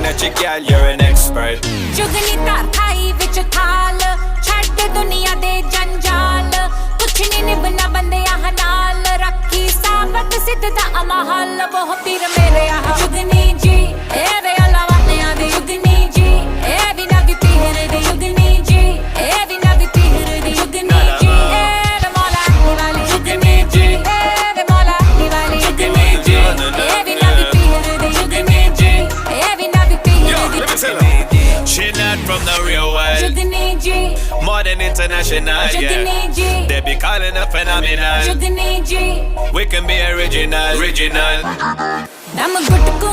at you, girl, you're an expert. जुगनी तार Thai विच थाल छड्ड दुनिया दे जंजाल कुछ नहीं निभना बंदे आह नाल रखी साबत सिद्धता अमहल वो पीर मेरे आह जुगनी जी ए वे अलावानिया दे जुगनी जी ए बिना भी पीर दे जुगनी जी ए बिना भी पीर दे जुगनी जी ए वे मौला वाली जुगनी जी ए वे मौला वाली जुगनी जी ए बिना भी पीर दे जुगनी जी ए बिना भी पीर दे She not from the real world, जुगनी ji more than international, जुगनी yeah. Ji They be calling her phenomenal. जुगनी ji We can be original, original. दम गुटकू